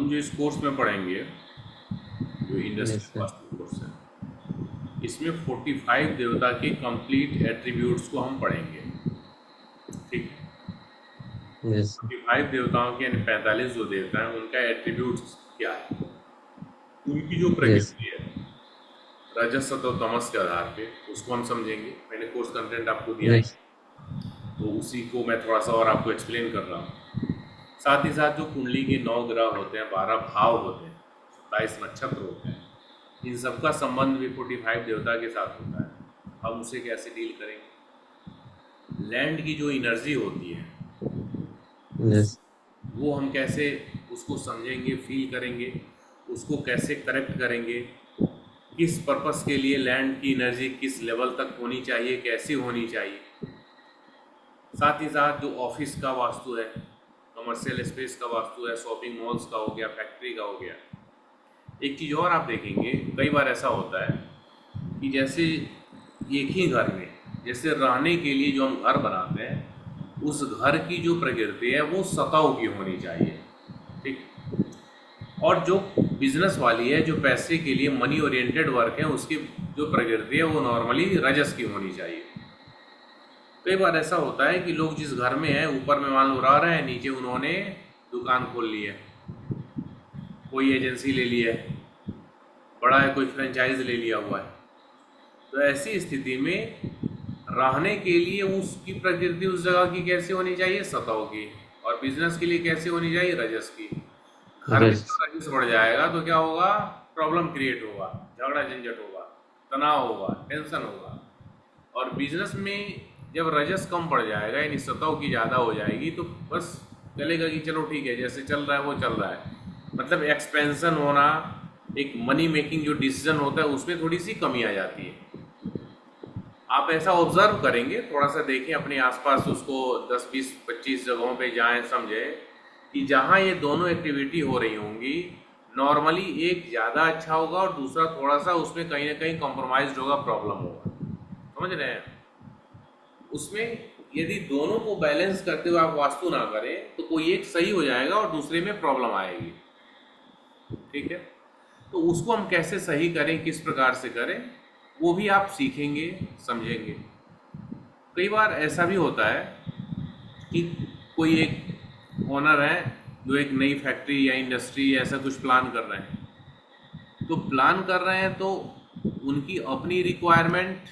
हम जो इस कोर्स में पढ़ेंगे, जो yes industrial sir. Vastu course है, इसमें 45 देवता के कंप्लीट एट्रीब्यूट्स को हम पढ़ेंगे। ठीक है। Yes sir. 45 देवताओं के यानी 45 जो देवता हैं उनका एट्रीब्यूट्स क्या है, उनकी जो यस। प्रकृति है रजस सत्व तमस के आधार पे, उसको हम समझेंगे। मैंने कोर्स कंटेंट आपको दिया ही, यस। तो उसी को मैं थोड़ा सा और आपको एक्सप्लेन कर रहा हूँ। साथ ही साथ जो कुंडली के 9 ग्रह होते हैं, 12 भाव होते हैं, 27 नक्षत्र होते हैं, इन सबका संबंध भी 45 देवता के साथ होता है। हम उसे कैसे डील करेंगे, लैंड की जो एनर्जी होती है यस। वो हम कैसे उसको समझेंगे, फील करेंगे, उसको कैसे करेक्ट करेंगे, किस पर्पस के लिए लैंड की एनर्जी किस लेवल तक होनी चाहिए, कैसी होनी चाहिए। साथ ही साथ जो ऑफिस का वास्तु है, कमर्शियल स्पेस का वास्तु है, शॉपिंग मॉल्स का हो गया, फैक्ट्री का हो गया। एक चीज़ और आप देखेंगे, कई बार ऐसा होता है कि जैसे एक ही घर में जैसे रहने के लिए जो हम घर बनाते हैं, उस घर की जो प्रकृति है वो सताव की होनी चाहिए। ठीक। और जो बिजनेस वाली है, जो पैसे के लिए मनी ओरिएंटेड वर्क है, उसकी जो प्रकृति है वो नॉर्मली रजस की होनी चाहिए। कई बार ऐसा होता है कि लोग जिस घर में हैं, ऊपर में मान लो रह रहे हैं, नीचे उन्होंने दुकान खोल ली है, कोई एजेंसी ले ली है, बड़ा है कोई फ्रेंचाइज ले लिया हुआ है। तो ऐसी स्थिति में रहने के लिए उसकी प्रकृति उस जगह की कैसे होनी चाहिए, सताव की। और बिजनेस के लिए कैसे होनी चाहिए, रजस की। घर में यस। जब रजस बढ़ जाएगा तो क्या होगा, प्रॉब्लम क्रिएट होगा, झगड़ा झंझट होगा, तनाव होगा, टेंशन होगा। और बिजनेस में जब रजस कम पड़ जाएगा यानी सताव की ज़्यादा हो जाएगी, तो बस चलेगा कि चलो ठीक है, जैसे चल रहा है वो चल रहा है। मतलब एक्सपेंशन होना, एक मनी मेकिंग जो डिसीजन होता है उसमें थोड़ी सी कमी आ जाती है। आप ऐसा ऑब्जर्व करेंगे, थोड़ा सा देखें अपने आसपास, उसको 10 20 25 जगहों पे जाएं, समझें कि जहाँ ये दोनों एक्टिविटी हो रही होंगी, नॉर्मली एक ज़्यादा अच्छा होगा और दूसरा थोड़ा सा उसमें कहीं ना कहीं कॉम्प्रोमाइज होगा, प्रॉब्लम होगा। समझ रहे हैं। उसमें यदि दोनों को बैलेंस करते हुए आप वास्तु ना करें तो कोई एक सही हो जाएगा और दूसरे में प्रॉब्लम आएगी। ठीक है। तो उसको हम कैसे सही करें, किस प्रकार से करें, वो भी आप सीखेंगे, समझेंगे। कई बार ऐसा भी होता है कि कोई एक ओनर है जो एक नई फैक्ट्री या इंडस्ट्री या ऐसा कुछ प्लान कर रहे हैं। तो प्लान कर रहे हैं तो उनकी अपनी रिक्वायरमेंट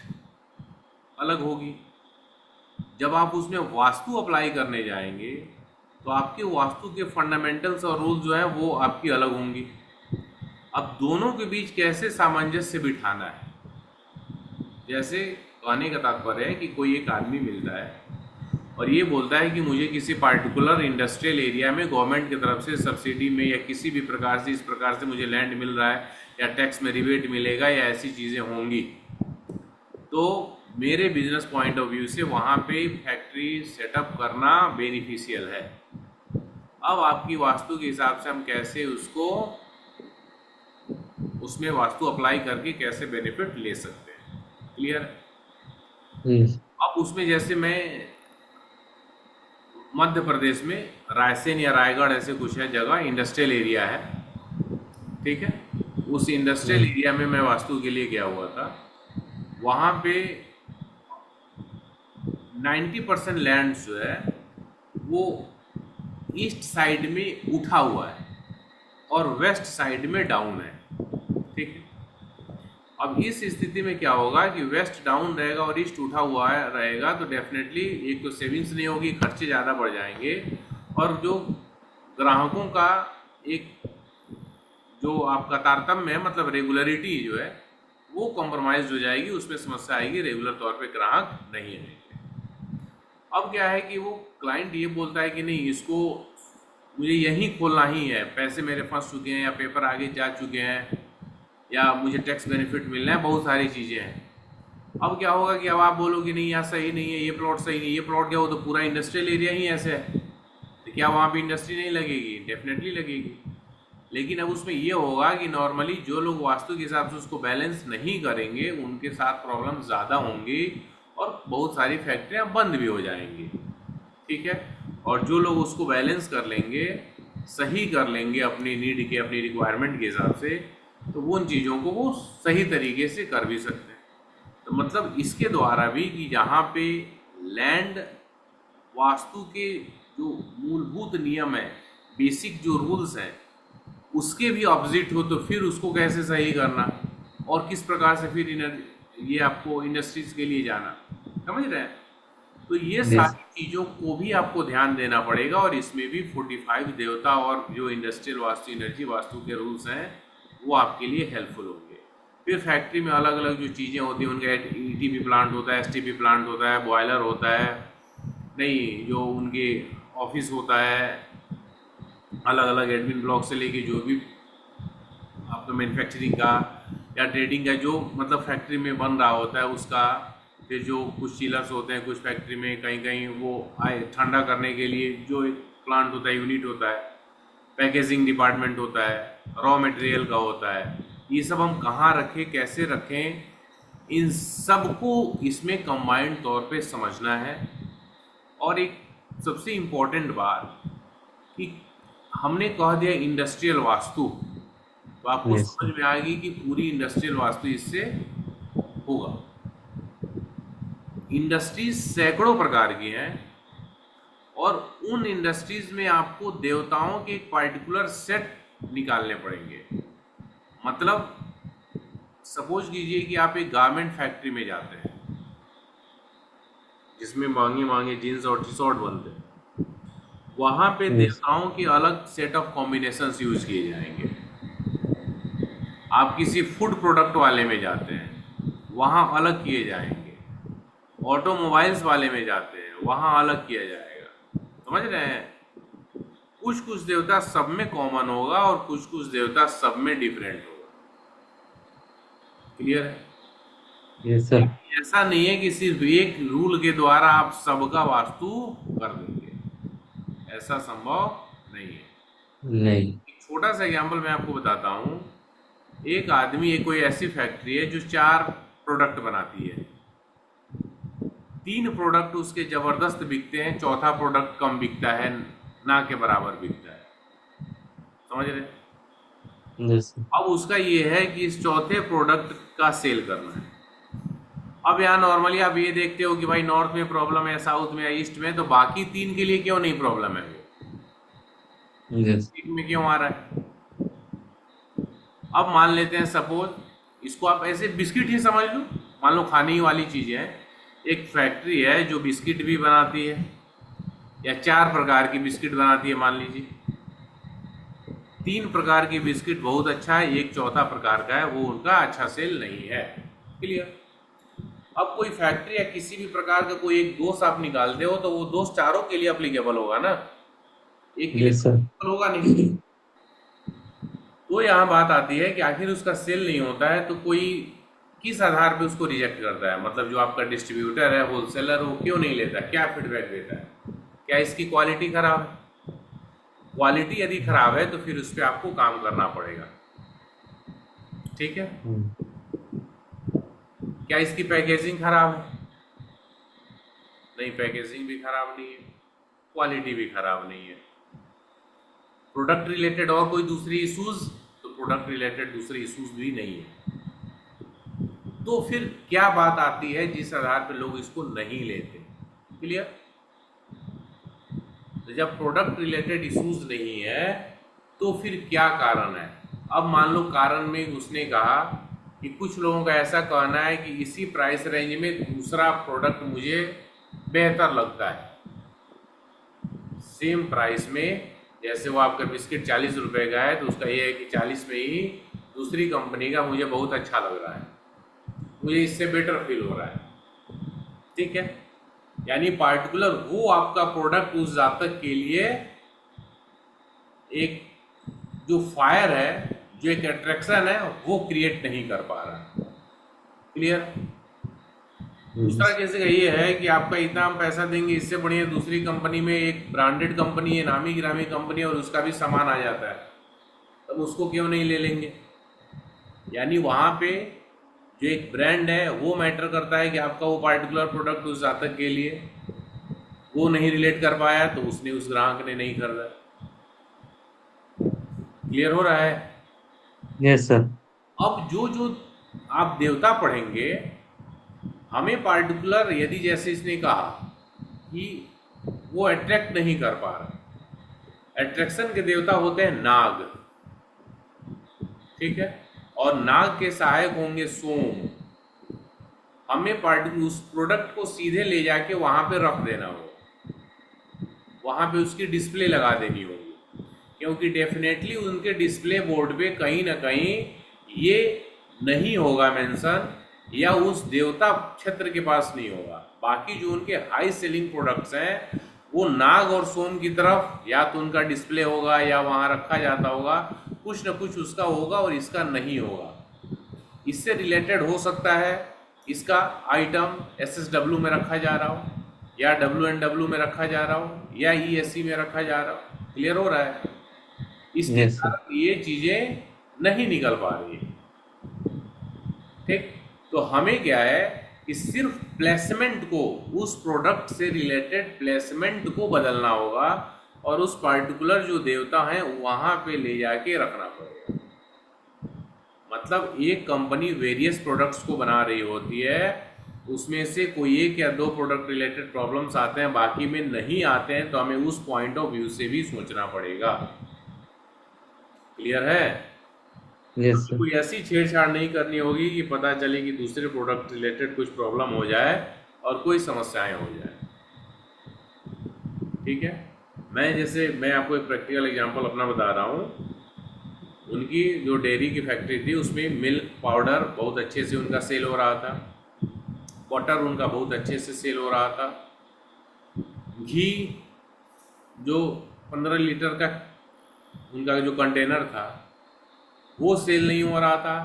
अलग होगी। जब आप उसमें वास्तु अप्लाई करने जाएंगे तो आपके वास्तु के फंडामेंटल्स और रूल जो है वो आपकी अलग होंगी। अब दोनों के बीच कैसे सामंजस्य बिठाना है, जैसे कहने का तात्पर्य है कि कोई एक आदमी मिलता है और ये बोलता है कि मुझे किसी पार्टिकुलर इंडस्ट्रियल एरिया में गवर्नमेंट की तरफ से सब्सिडी में या किसी भी प्रकार से, इस प्रकार से मुझे लैंड मिल रहा है या टैक्स में रिबेट मिलेगा या ऐसी चीज़ें होंगी, तो मेरे बिजनेस पॉइंट ऑफ व्यू से वहाँ पे फैक्ट्री सेटअप करना बेनिफिशियल है। अब आपकी वास्तु के हिसाब से हम कैसे उसको उसमें वास्तु अप्लाई करके कैसे बेनिफिट ले सकते हैं। क्लियर। यस। अब उसमें जैसे मैं मध्य प्रदेश में रायसेन या रायगढ़ ऐसे कुछ है जगह, इंडस्ट्रियल एरिया है। ठीक है। उस इंडस्ट्रियल एरिया में मैं वास्तु के लिए गया हुआ था। वहाँ पे 90% लैंड जो है वो ईस्ट साइड में उठा हुआ है और वेस्ट साइड में डाउन है। ठीक है। अब इस स्थिति में क्या होगा कि वेस्ट डाउन रहेगा और ईस्ट उठा हुआ रहेगा, तो डेफिनेटली एक तो सेविंग्स नहीं होगी, खर्चे ज़्यादा बढ़ जाएंगे, और जो ग्राहकों का एक जो आपका तारतम्य है, मतलब रेगुलरिटी जो है वो कॉम्प्रोमाइज हो जाएगी, उसमें समस्या आएगी, रेगुलर तौर पे ग्राहक नहीं आएंगे। अब क्या है कि वो क्लाइंट ये बोलता है कि नहीं, इसको मुझे यहीं खोलना ही है, पैसे मेरे फंस चुके हैं या पेपर आगे जा चुके हैं या मुझे टैक्स बेनिफिट मिलना है, बहुत सारी चीज़ें हैं। अब क्या होगा कि अब आप बोलोगे नहीं यहाँ सही नहीं है, ये प्लॉट सही नहीं, ये प्लॉट क्या हो, तो पूरा इंडस्ट्रियल एरिया ही ऐसे है, तो क्या वहाँ पे इंडस्ट्री नहीं लगेगी, डेफिनेटली लगेगी। लेकिन अब उसमें ये होगा कि नॉर्मली जो लोग वास्तु के हिसाब से उसको बैलेंस नहीं करेंगे उनके साथ प्रॉब्लम ज़्यादा होंगी और बहुत सारी फैक्ट्रियाँ बंद भी हो जाएंगी। ठीक है। और जो लोग उसको बैलेंस कर लेंगे सही कर लेंगे अपनी नीड के, अपनी रिक्वायरमेंट के हिसाब से, तो वो उन चीज़ों को वो सही तरीके से कर भी सकते हैं। तो मतलब इसके द्वारा भी कि जहाँ पे लैंड वास्तु के जो मूलभूत नियम है, बेसिक जो रूल्स हैं, उसके भी ऑपोजिट हो, तो फिर उसको कैसे सही करना और किस प्रकार से फिर ये आपको इंडस्ट्रीज के लिए जाना, समझ रहे हैं? तो ये yes, सारी चीज़ों को भी आपको ध्यान देना पड़ेगा, और इसमें भी 45 देवता और जो इंडस्ट्रियल वास्तु, एनर्जी वास्तु के रूल्स हैं, वो आपके लिए हेल्पफुल होंगे। फिर फैक्ट्री में अलग अलग जो चीज़ें होती हैं, उनका ईटीपी प्लांट होता है, एसटीपी प्लांट होता है, बॉयलर होता है, नहीं जो उनके ऑफिस होता है, अलग अलग एडमिन ब्लॉक से लेके जो भी आपका मैन्युफैक्चरिंग का या ट्रेडिंग का जो मतलब फैक्ट्री में बन रहा होता है उसका, फिर जो कुछ चिलर्स होते हैं कुछ फैक्ट्री में, कहीं कहीं वो आए ठंडा करने के लिए जो एक प्लांट होता है, यूनिट होता है, पैकेजिंग डिपार्टमेंट होता है, रॉ मटेरियल का होता है, ये सब हम कहाँ रखें, कैसे रखें, इन सब को इसमें कंबाइंड तौर पे समझना है। और एक सबसे इम्पोर्टेंट बात कि हमने कह दिया इंडस्ट्रियल वास्तु, तो आपको yes, समझ में आएगी कि पूरी इंडस्ट्रियल वास्तु इससे होगा। इंडस्ट्रीज सैकड़ों प्रकार की हैं, और उन इंडस्ट्रीज में आपको देवताओं के एक पर्टिकुलर सेट निकालने पड़ेंगे। मतलब सपोज कीजिए कि आप एक गारमेंट फैक्ट्री में जाते हैं जिसमें महंगे महंगे जीन्स और टी शर्ट बनते हैं, वहाँ पे yes, देवताओं के अलग सेट ऑफ कॉम्बिनेशंस यूज किए जाएंगे। आप किसी फूड प्रोडक्ट वाले में जाते हैं, वहाँ अलग किए जाएंगे। ऑटोमोबाइल्स वाले में जाते हैं, वहाँ अलग किया जाएगा। समझ रहे हैं? कुछ कुछ देवता सब में कॉमन होगा और कुछ कुछ देवता सब में डिफरेंट होगा। क्लियर है? yes sir, ऐसा नहीं है कि सिर्फ एक रूल के द्वारा आप सबका वास्तु कर देंगे, ऐसा संभव नहीं है। नहीं, एक छोटा सा एग्जाम्पल मैं आपको बताता हूँ। एक आदमी, एक कोई ऐसी फैक्ट्री है जो 4 प्रोडक्ट बनाती है, 3 प्रोडक्ट उसके जबरदस्त बिकते हैं, चौथा प्रोडक्ट कम बिकता है, ना के बराबर बिकता है। समझ रहे? yes sir, अब उसका ये है कि इस चौथे प्रोडक्ट का सेल करना है। अब यहाँ नॉर्मली आप ये देखते हो कि भाई नॉर्थ में प्रॉब्लम है, साउथ में या ईस्ट में, तो बाकी 3 के लिए क्यों नहीं प्रॉब्लम है, वो yes, एक में क्यों आ रहा है? अब मान लेते हैं सपोज, इसको आप ऐसे बिस्किट ही समझ लो, मान लो खाने ही वाली चीज़ें हैं। एक फैक्ट्री है जो बिस्किट भी बनाती है, या 4 प्रकार की बिस्किट बनाती है मान लीजिए। 3 प्रकार की बिस्किट बहुत अच्छा है, एक चौथा प्रकार का है, वो उनका अच्छा सेल नहीं है। क्लियर? अब कोई फैक्ट्री या किसी भी प्रकार का कोई एक दोष आप निकालते हो, तो वो दोष चारों के लिए अप्लीकेबल होगा ना, एक के लिए yes sir, applicable होगा नहीं। तो यहाँ बात आती है कि आखिर उसका सेल नहीं होता है, तो कोई किस आधार पे उसको रिजेक्ट करता है? मतलब जो आपका डिस्ट्रीब्यूटर है, होलसेलर, वो क्यों नहीं लेता? क्या फीडबैक देता है? क्या इसकी क्वालिटी खराब है? क्वालिटी यदि खराब है तो फिर उस पर आपको काम करना पड़ेगा। ठीक है? क्या इसकी पैकेजिंग खराब है? नहीं, पैकेजिंग भी खराब नहीं है, क्वालिटी भी खराब नहीं है। प्रोडक्ट रिलेटेड और कोई दूसरी इश्यूज? तो प्रोडक्ट रिलेटेड दूसरे इश्यूज भी नहीं है। तो फिर क्या बात आती है जिस आधार पे लोग इसको नहीं लेते? क्लियर? तो जब प्रोडक्ट रिलेटेड इश्यूज नहीं है तो फिर क्या कारण है? अब मान लो कारण में उसने कहा कि कुछ लोगों का ऐसा कहना है कि इसी प्राइस रेंज में दूसरा प्रोडक्ट मुझे बेहतर लगता है, सेम प्राइस में। जैसे वो आपका बिस्किट 40 रुपए का है, तो उसका ये है कि 40 में ही दूसरी कंपनी का मुझे बहुत अच्छा लग रहा है, मुझे इससे बेटर फील हो रहा है। ठीक है? यानी पार्टिकुलर वो आपका प्रोडक्ट उस जातक के लिए एक जो फायर है, जो एक अट्रैक्शन है, वो क्रिएट नहीं कर पा रहा। क्लियर? दूसरा yes, केस ये है कि आपका इतना हम पैसा देंगे, इससे बढ़िया दूसरी कंपनी में, एक ब्रांडेड कंपनी है, नामी गिरामी कंपनी है, और उसका भी सामान आ जाता है, तब उसको क्यों नहीं ले लेंगे? यानी वहाँ पे जो एक ब्रांड है वो मैटर करता है कि आपका वो पार्टिकुलर प्रोडक्ट उस जातक के लिए वो नहीं रिलेट कर पाया, तो उसने, उस ग्राहक ने नहीं खरीदा। क्लियर हो रहा है? Yes sir. अब जो जो आप देवता पढ़ेंगे, हमें पार्टिकुलर, यदि जैसे इसने कहा कि वो अट्रैक्ट नहीं कर पा रहा, अट्रैक्शन के देवता होते हैं नाग, ठीक है, और नाग के सहायक होंगे सोम। हमें पार्टिकुलर उस प्रोडक्ट को सीधे ले जाके वहां पे रख देना होगा, वहां पे उसकी डिस्प्ले लगा देनी होगी, क्योंकि डेफिनेटली उनके डिस्प्ले बोर्ड पे कहीं ना कहीं ये नहीं होगा मेंशन, या उस देवता क्षेत्र के पास नहीं होगा। बाकी जो उनके हाई सेलिंग प्रोडक्ट्स हैं वो नाग और सोम की तरफ या तो उनका डिस्प्ले होगा या वहाँ रखा जाता होगा, कुछ न कुछ उसका होगा, और इसका नहीं होगा। इससे रिलेटेड हो सकता है इसका आइटम SSW में रखा जा रहा हो, या WNW में रखा जा रहा हो, या ESC में रखा जा रहा हो। क्लियर हो रहा है? इसके यस सर। कारण ये चीज़ें नहीं निकल पा रही है, ठीक। तो हमें क्या है कि सिर्फ प्लेसमेंट को, उस प्रोडक्ट से रिलेटेड प्लेसमेंट को बदलना होगा, और उस पार्टिकुलर जो देवता हैं वहाँ पे ले जाके रखना पड़ेगा। मतलब एक कंपनी वेरियस प्रोडक्ट्स को बना रही होती है, उसमें से कोई एक या दो प्रोडक्ट रिलेटेड प्रॉब्लम्स आते हैं, बाकी में नहीं आते हैं, तो हमें उस पॉइंट ऑफ व्यू से भी सोचना पड़ेगा। क्लियर है? Yes sir. कोई ऐसी छेड़छाड़ नहीं करनी होगी कि पता चले कि दूसरे प्रोडक्ट रिलेटेड कुछ प्रॉब्लम हो जाए और कोई समस्याएं हो जाए, ठीक है। मैं आपको एक प्रैक्टिकल एग्जांपल अपना बता रहा हूँ। उनकी जो डेयरी की फैक्ट्री थी उसमें मिल्क पाउडर बहुत अच्छे से उनका सेल हो रहा था, बटर उनका बहुत अच्छे से सेल हो रहा था, घी जो 15 लीटर का उनका जो कंटेनर था वो सेल नहीं हो रहा था,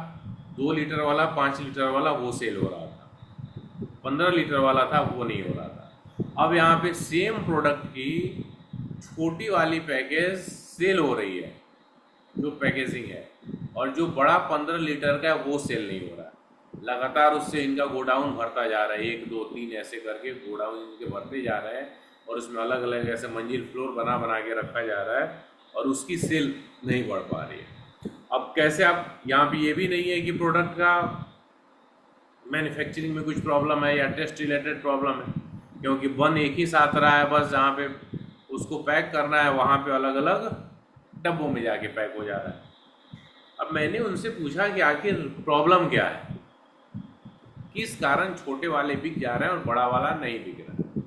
2 लीटर वाला 5 लीटर वाला वो सेल हो रहा था, 15 लीटर वाला था वो नहीं हो रहा था। अब यहाँ पे सेम प्रोडक्ट की छोटी वाली पैकेज सेल हो रही है, जो पैकेजिंग है, और जो बड़ा 15 लीटर का है वो सेल नहीं हो रहा है। लगातार उससे इनका गोडाउन भरता जा रहा है, 1 2 3 ऐसे करके गोडाउन इनके भरते जा रहे हैं, और उसमें अलग अलग ऐसे मंजिल फ्लोर बना बना के रखा जा रहा है, और उसकी सेल नहीं बढ़ पा रही है। अब कैसे, आप यहाँ पे ये भी नहीं है कि प्रोडक्ट का मैन्युफैक्चरिंग में कुछ प्रॉब्लम है या टेस्ट रिलेटेड प्रॉब्लम है, क्योंकि बन एक ही साथ रहा है, बस जहाँ पे उसको पैक करना है वहाँ पे अलग अलग डब्बों में जाके पैक हो जा रहा है। अब मैंने उनसे पूछा कि आखिर प्रॉब्लम क्या है, किस कारण छोटे वाले बिक जा रहे हैं और बड़ा वाला नहीं बिक रहा है,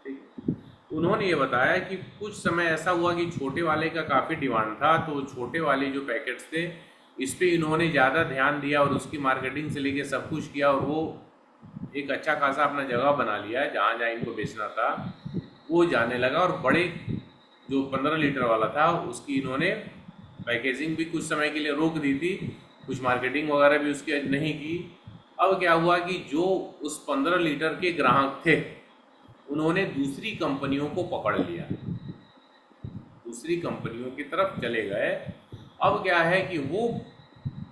ठीक। उन्होंने ये बताया कि कुछ समय ऐसा हुआ कि छोटे वाले का काफ़ी डिमांड था, तो छोटे वाले जो पैकेट्स थे इस पर इन्होंने ज़्यादा ध्यान दिया और उसकी मार्केटिंग से लेके सब कुछ किया, और वो एक अच्छा खासा अपना जगह बना लिया है जहाँ जहाँ इनको बेचना था वो जाने लगा। और बड़े जो 15 लीटर वाला था उसकी इन्होंने पैकेजिंग भी कुछ समय के लिए रोक दी थी, कुछ मार्केटिंग वगैरह भी उसकी नहीं की। अब क्या हुआ कि जो उस 15 लीटर के ग्राहक थे उन्होंने दूसरी कंपनियों को पकड़ लिया, दूसरी कंपनियों की तरफ चले गए। अब क्या है कि वो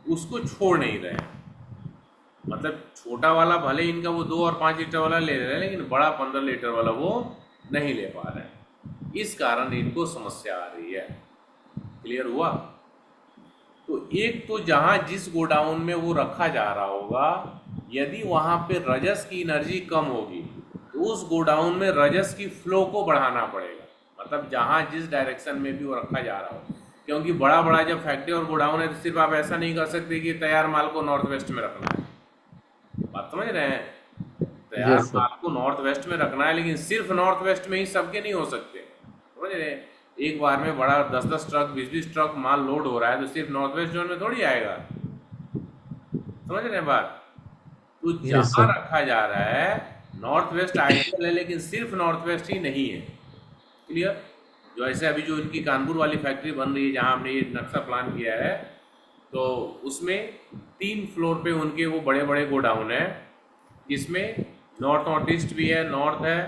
उसको छोड़ नहीं रहे, मतलब छोटा वाला भले इनका वो 2 और 5 लीटर वाला ले रहे हैं, लेकिन बड़ा 15 लीटर वाला वो नहीं ले पा रहे हैं, इस कारण इनको समस्या आ रही है। क्लियर हुआ? तो एक तो जहाँ जिस गोडाउन में वो रखा जा रहा होगा, यदि वहाँ पे रजस की एनर्जी कम होगी तो उस गोडाउन में रजस की फ्लो को बढ़ाना पड़ेगा, मतलब जहाँ जिस डायरेक्शन में भी वो रखा जा रहा हो। क्योंकि बड़ा बड़ा जब फैक्ट्री और गोडाउन है तो सिर्फ आप ऐसा नहीं कर सकते कि तैयार माल को नॉर्थ वेस्ट में रखना है, बात समझ रहे हैं? तैयार यस सर। माल को नॉर्थ वेस्ट में रखना है, लेकिन सिर्फ नॉर्थ वेस्ट में ही सबके नहीं हो सकते, समझ रहे हैं? एक बार में बड़ा 10-10 ट्रक 20-20 ट्रक माल लोड हो रहा है तो सिर्फ नॉर्थ वेस्ट जोन में थोड़ी आएगा, समझ रहे हैं बात? तो यस जहाँ सर। रखा जा रहा है नॉर्थ वेस्ट आइडियल है, लेकिन सिर्फ नॉर्थ वेस्ट ही नहीं है। क्लियर? जो ऐसे अभी जो इनकी कानपुर वाली फैक्ट्री बन रही है जहाँ हमने ये नक्शा प्लान किया है, तो उसमें 3 फ्लोर पे उनके वो बड़े बड़े गोडाउन है, जिसमें नॉर्थ ईस्ट भी है, नॉर्थ है,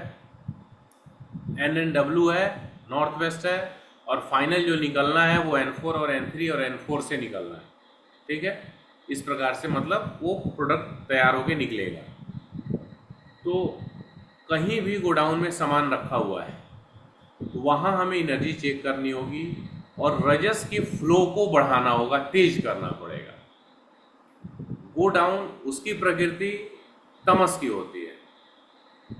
NNW है, नॉर्थ वेस्ट है, और फाइनल जो निकलना है वो N4 और N3 और N4 से निकलना है, ठीक है। इस प्रकार से मतलब वो प्रोडक्ट तैयार होके निकलेगा। तो कहीं भी गोडाउन में सामान रखा हुआ है तो वहाँ हमें एनर्जी चेक करनी होगी, और रजस की फ्लो को बढ़ाना होगा, तेज करना पड़ेगा। गो डाउन उसकी प्रकृति तमस की होती है,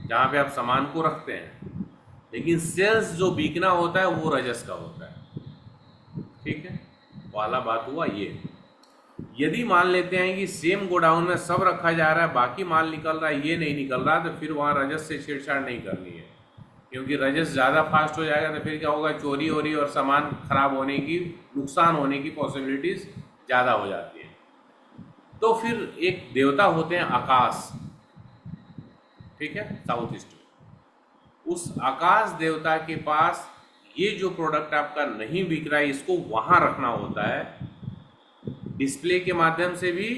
जहाँ पे आप सामान को रखते हैं, लेकिन सेल्स जो बिकना होता है वो रजस का होता है। ठीक है, पहला बात हुआ ये। यदि मान लेते हैं कि सेम गोडाउन में सब रखा जा रहा है, बाकी माल निकल रहा है, ये नहीं निकल रहा, तो फिर वहाँ रजस से छेड़छाड़ नहीं करनी है, क्योंकि रजस ज़्यादा फास्ट हो जाएगा तो फिर क्या होगा, चोरी हो रही और सामान खराब होने की, नुकसान होने की पॉसिबिलिटीज़ ज़्यादा हो जाती है। तो फिर एक देवता होते हैं आकाश, ठीक है, साउथ ईस्ट में। उस आकाश देवता के पास ये जो प्रोडक्ट आपका नहीं बिक रहा है, इसको वहाँ रखना होता है, डिस्प्ले के माध्यम से भी,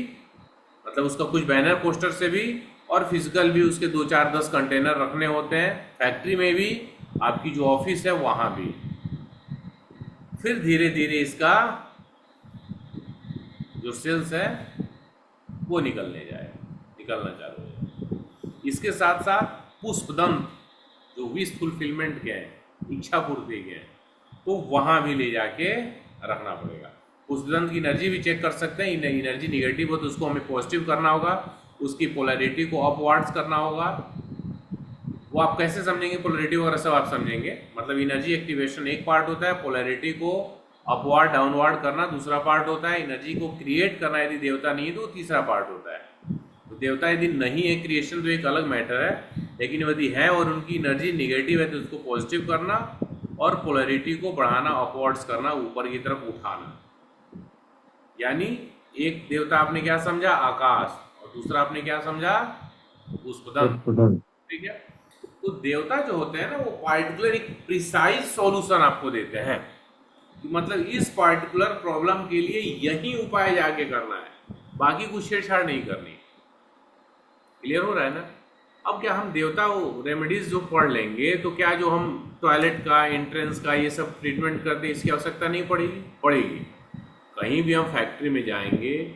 मतलब उसका कुछ बैनर पोस्टर से भी, और फिजिकल भी उसके 2 4 10 कंटेनर रखने होते हैं, फैक्ट्री में भी, आपकी जो ऑफिस है वहाँ भी। फिर धीरे धीरे इसका जो सेल्स है वो निकलना चालू हो जाएगा। इसके साथ साथ पुष्पदंत जो विश फुलफिलमेंट के हैं, इच्छा पूर्ति के हैं, तो वहाँ भी ले जाके रखना पड़ेगा। पुष्पदंत की एनर्जी भी चेक कर सकते हैं, एनर्जी निगेटिव हो तो उसको हमें पॉजिटिव करना होगा, उसकी पोलैरिटी को अपवर्ड्स करना होगा। वो आप कैसे समझेंगे, पोलैरिटी वगैरह सब आप समझेंगे, मतलब एनर्जी एक्टिवेशन एक पार्ट होता है, पोलैरिटी को अपवर्ड डाउनवर्ड करना दूसरा पार्ट होता है, एनर्जी को क्रिएट करना यदि देवता नहीं है तो तीसरा पार्ट होता है। तो देवता यदि नहीं है, क्रिएशन तो एक अलग मैटर है, लेकिन यदि है और उनकी एनर्जी निगेटिव है तो उसको पॉजिटिव करना और पोलैरिटी को बढ़ाना, अपवर्ड्स करना, ऊपर की तरफ उठाना। यानी एक देवता आपने क्या समझा, आकाश, और दूसरा आपने क्या समझा, पुष्पदंत। ठीक है, तो देवता जो होते हैं ना, वो पार्टिकुलर एक प्रिसाइज सॉल्यूशन आपको देते हैं, कि मतलब इस पार्टिकुलर प्रॉब्लम के लिए यही उपाय जाके करना है, बाकी कुछ छेड़छाड़ नहीं करनी। क्लियर हो रहा है ना? अब क्या हम देवता रेमेडीज जो पढ़ लेंगे तो क्या जो हम टॉयलेट का, एंट्रेंस का ये सब ट्रीटमेंट करते हैं, इसकी आवश्यकता नहीं पड़ेगी? पड़ेगी। कहीं भी हम फैक्ट्री में जाएंगे,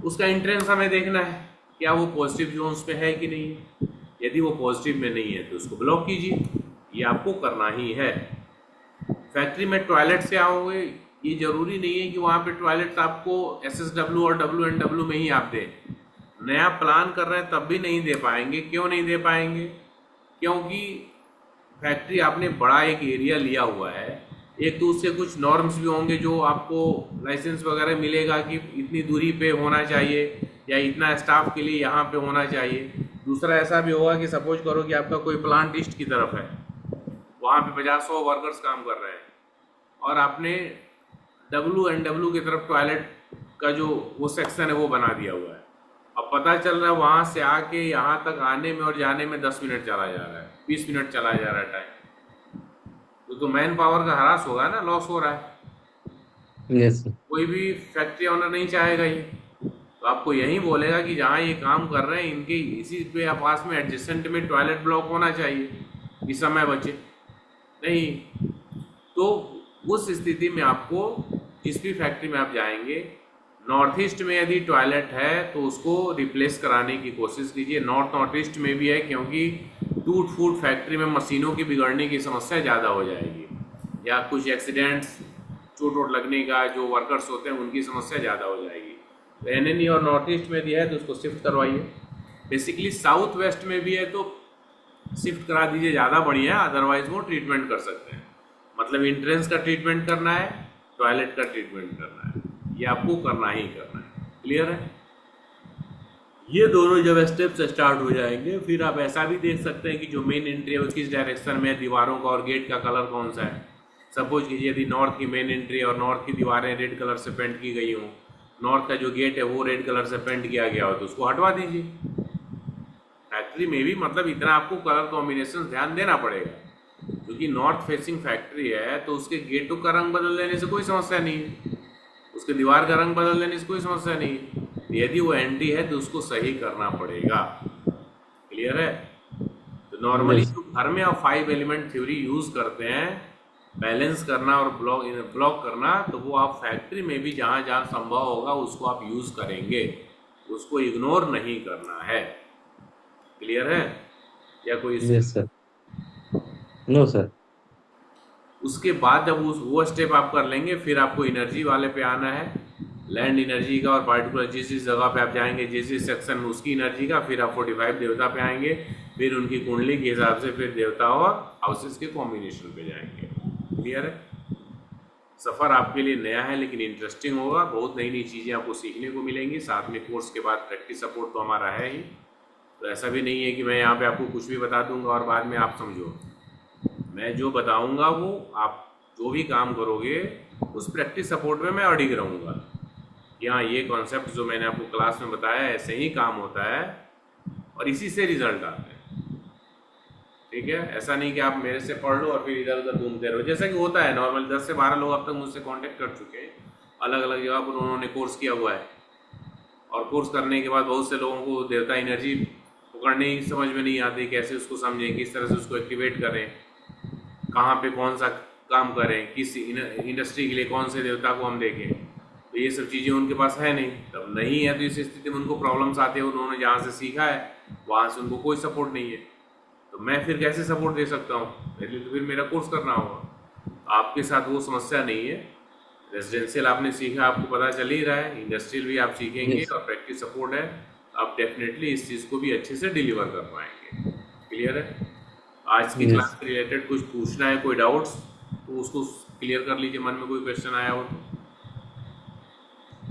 उसका एंट्रेंस हमें देखना है, क्या वो पॉजिटिव जोन्स पे है कि नहीं है। यदि वो पॉजिटिव में नहीं है तो उसको ब्लॉक कीजिए, ये आपको करना ही है। फैक्ट्री में टॉयलेट से आओगे, ये जरूरी नहीं है कि वहाँ पे टॉयलेट आपको SSW और WNW में ही आप दें। नया प्लान कर रहे हैं तब भी नहीं दे पाएंगे। क्यों नहीं दे पाएंगे? क्योंकि फैक्ट्री आपने बड़ा एक एरिया लिया हुआ है, एक तो उससे कुछ नॉर्म्स भी होंगे जो आपको लाइसेंस वगैरह मिलेगा कि इतनी दूरी पे होना चाहिए या इतना स्टाफ के लिए यहाँ पे होना चाहिए। दूसरा ऐसा भी होगा कि सपोज करो कि आपका कोई प्लांट ईस्ट की तरफ है, वहाँ पे 50-100 वर्कर्स काम कर रहे हैं, और आपने WNW की तरफ टॉयलेट का जो वो सेक्शन है वो बना दिया हुआ है। अब पता चल रहा है वहाँ से आके यहाँ तक आने में और जाने में 10 मिनट चला जा रहा है, 20 मिनट चला जा रहा है टाइम, तो मैन पावर का हरास होगा ना, लॉस हो रहा है। Yes sir. कोई भी फैक्ट्री ओनर नहीं चाहेगा ये, तो आपको यही बोलेगा कि जहाँ ये काम कर रहे हैं इनके इसी पे पास में एडजेसेंट में टॉयलेट ब्लॉक होना चाहिए कि समय बचे नहीं। तो उस स्थिति में आपको जिस भी फैक्ट्री में आप जाएंगे, नॉर्थ ईस्ट में यदि टॉयलेट है तो उसको रिप्लेस कराने की कोशिश कीजिए। नॉर्थ ईस्ट में भी है, क्योंकि टूट फूट फैक्ट्री में मशीनों की बिगड़ने की समस्या ज़्यादा हो जाएगी, या कुछ एक्सीडेंट्स, चोट वोट लगने का जो वर्कर्स होते हैं उनकी समस्या ज़्यादा हो जाएगी। तो NNE और नॉर्थ ईस्ट में दिया है तो उसको शिफ्ट करवाइए। बेसिकली साउथ वेस्ट में भी है तो शिफ्ट करा दीजिए, ज़्यादा बढ़िया है, अदरवाइज वो ट्रीटमेंट कर सकते हैं। मतलब एंट्रेंस का ट्रीटमेंट करना है, टॉयलेट का ट्रीटमेंट करना है, ये आपको करना ही करना है। क्लियर है? ये दोनों जब स्टेप्स स्टार्ट हो जाएंगे, फिर आप ऐसा भी देख सकते हैं कि जो मेन एंट्री है वो किस डायरेक्शन में है, दीवारों का और गेट का कलर कौन सा है। सपोज कीजिए यदि नॉर्थ की मेन एंट्री और नॉर्थ की दीवारें रेड कलर से पेंट की गई हों, नॉर्थ का जो गेट है वो रेड कलर से पेंट किया गया हो, तो उसको हटवा दीजिए। फैक्ट्री में भी मतलब इतना आपको कलर कॉम्बिनेशन ध्यान देना पड़ेगा, क्योंकि नॉर्थ फेसिंग फैक्ट्री है तो उसके गेटों का रंग बदल देने से कोई समस्या नहीं है, उसके दीवार का रंग बदल देने से कोई समस्या नहीं है। यदि वो एंटी है तो उसको सही करना पड़ेगा। क्लियर है? तो नॉर्मली जो घर में आप 5 एलिमेंट थ्योरी यूज करते हैं, बैलेंस करना और ब्लॉक करना, तो वो आप फैक्ट्री में भी जहाँ जहाँ संभव होगा उसको आप यूज करेंगे, उसको इग्नोर नहीं करना है। क्लियर है? या कोई? Yes sir. No sir. उसके बाद जब वो स्टेप आप कर लेंगे, फिर आपको एनर्जी वाले पे आना है, लैंड एनर्जी का, और पार्टिकुलर जिस जिस जगह पे आप जाएंगे, जिस जिस सेक्शन में उसकी एनर्जी का, फिर आप 45 देवता पे आएंगे, फिर उनकी कुंडली के हिसाब से फिर देवता और हाउसेस के कॉम्बिनेशन पे जाएंगे। क्लियर है? सफ़र आपके लिए नया है लेकिन इंटरेस्टिंग होगा, बहुत नई नई चीज़ें आपको सीखने को मिलेंगी। साथ में कोर्स के बाद प्रैक्टिस सपोर्ट तो हमारा है ही, तो ऐसा भी नहीं है कि मैं यहाँ पे आपको कुछ भी बता दूंगा और बाद में आप समझो। मैं जो बताऊंगा वो आप जो भी काम करोगे उस प्रैक्टिस सपोर्ट में मैं अडिग रहूँगा कि हाँ, ये कॉन्सेप्ट जो मैंने आपको क्लास में बताया ऐसे ही काम होता है और इसी से रिजल्ट आते हैं। ठीक है? ऐसा नहीं कि आप मेरे से पढ़ लो और फिर इधर उधर घूमते रहो, जैसा कि होता है नॉर्मल। 10 से 12 लोग अब तक मुझसे कांटेक्ट कर चुके हैं, अलग अलग जगह पर उन्होंने कोर्स किया हुआ है, और कोर्स करने के बाद बहुत से लोगों को देवता एनर्जी पकड़ने ही समझ में नहीं आती, कैसे उसको समझें, किस तरह से उसको एक्टिवेट करें, कहाँ पे कौन सा काम करें, किस इंडस्ट्री के लिए कौन से देवता को हम देखें। तो ये सब चीज़ें उनके पास है नहीं, तब नहीं है तो इस स्थिति में उनको प्रॉब्लम्स आती है। उन्होंने जहाँ से सीखा है वहाँ से उनको कोई सपोर्ट नहीं है, तो मैं फिर कैसे सपोर्ट दे सकता हूँ? मेरे लिए तो फिर मेरा कोर्स करना होगा। आपके साथ वो समस्या नहीं है। रेजिडेंशियल आपने सीखा, आपको पता चल ही रहा है, इंडस्ट्रियल भी आप सीखेंगे यस और प्रैक्टिस सपोर्ट है, आप डेफिनेटली इस चीज़ को भी अच्छे से डिलीवर कर पाएंगे। क्लियर है? आज की यस। क्लास से रिलेटेड कुछ पूछना है, कोई डाउट्स, तो उसको क्लियर कर लीजिए, मन में कोई क्वेश्चन आया हो तो।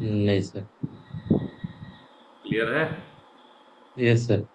नहीं सर। क्लियर है? Yes sir.